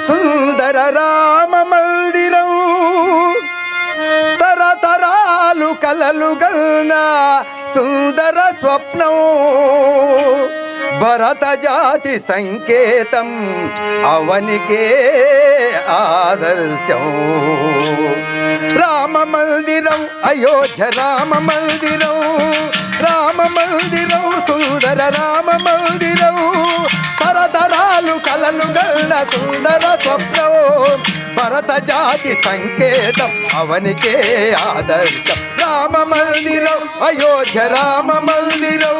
సుందర రామ మందిరం తరతరాలు కలలుగల్న సుందర స్వప్నం భరత జాతి సంకేతం అవనికే ఆదర్శం రామ మందిరం అయోధ్య రామ మందిరం రామ మందిరం సుందర రామ మందిరం తరతరాలు కలలుగల్న సుందర స్వప్నం భరత జాతి సంకేతం అవనికే ఆదర్శం రామ మందిరం అయోధ్య రామ మందిరం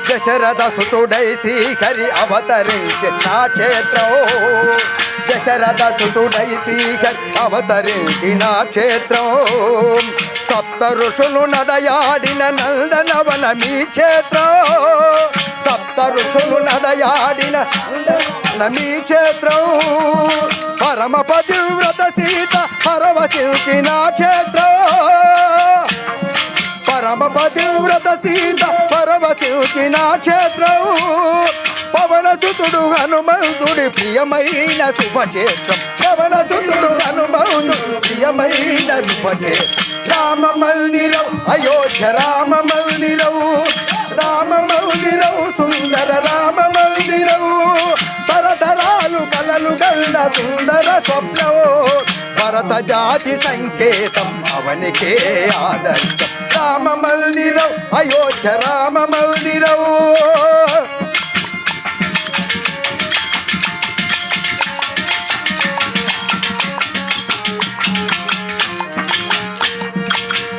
దశరథ సుతుడై శ్రీహరి అవతరించి నా క్షేత్రం దశరథ సుతుడై శ్రీహరి అవతరించి నా క్షేత్రం సప్త ఋషులు నడయాడిన నందనవన మీ క్షేత్రం సప్త ఋషులు నడయాడిన మీ క్షేత్రం పరమ పతివ్రత సీత పరవశించి నా క్షేత్రం పరమ పతివ్రత సీత పరవశించి నా క్షేత్రం పవన సుతుడు హనుమంతుడి ప్రియమైన శుభక్షేత్రం పవన సుతుడు హనుమంతుడు ప్రియమైన శుభక్షేత్రం రామ మందిరం అయోధ్య రామ మందిరం రామ మందిరం సుందర రామ మందిరం తరతరాలు కలలుగల్న సుందర స్వప్నం భరత జాతి సంకేతం అవనికే ఆదర్శం రామ మందిరం అయోధ్య రామ మందిరం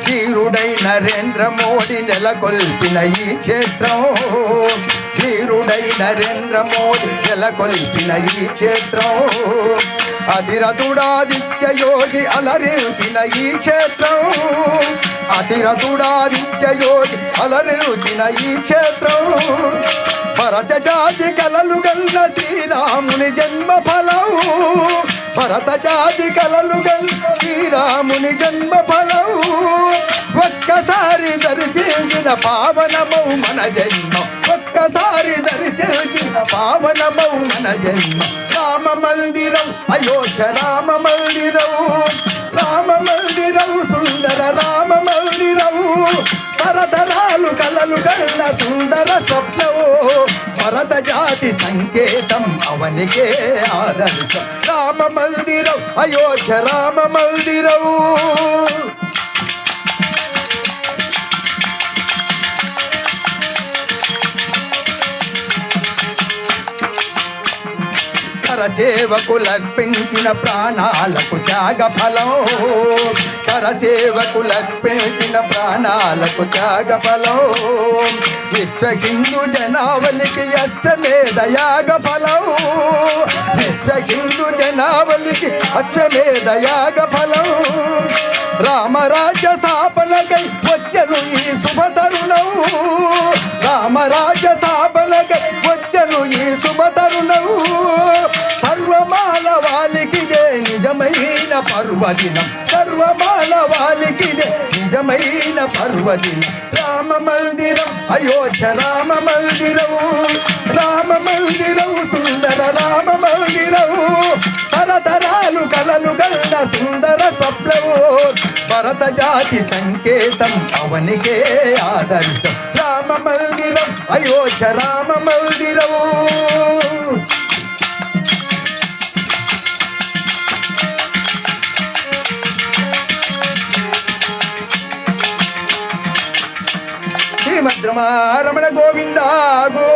ధీరుడై నరేంద్ర మోడీ నెలకొల్పిన ఈ క్షేత్రం ధీరుడై నరేంద్ర మోడీ నెలకొల్పిన ఈ క్షేత్రం అధిరథుడాదిత్య యోగి అలరించిన ఈ క్షేత్రం అధిరథుడాదిత్య యోగి అలరించిన ఈ క్షేత్రం భరత జాతి కలలుగల్న శ్రీరాముని జన్మ ఫలం భరత జాతి కలలుగల్న శ్రీరాముని జన్మ ఫలం ఒక్కసారి దర్శించిన పావనమౌ మన జన్మ ఒక్కసారి దర్శించిన పావనమౌ మన జన్మ రామ మందిరం అయోధ్య రామ మందిరం రామ మందిరం సుందర రామ మందిరం తరతరాలు కలలుగల్న సుందర స్వప్నం భరత జాతి సంకేతం అవనికే ఆదర్శం రామ మందిరం అయోధ్య రామ మందిరం కరసేవకులర్పించిన ప్రాణాలకు త్యాగ ఫలం కరసేవకులర్పించిన ప్రాణాలకు త్యాగ ఫలం విశ్వ హిందూ జనావళికి అశ్వమేధ యాగ ఫలం విశ్వ హిందూ జనావళికి అశ్వమేధ యాగ ఫలం రామరాజ్య స్థాపనకై వచ్చను ఈ శుభ తరుణం రామరాజ్య స్థాపనకై వచ్చను ఈ శుభ తరుణం సర్వమానవాళికి నిజమైన పర్వదినం సర్వమానవాళికి నిజమైన పర్వదినం రామ మందిరం అయోధ్య రామ మందిరం రామ మందిరం సుందర రామ మందిరం తరతరాలు కలలుగల్న సుందర స్వప్నం భరత జాతి సంకేతం అవనికే ఆదర్శం రామ మందిరం అయోధ్య రామ మందిరం శ్రీమద్రమారమణ గోవింద గో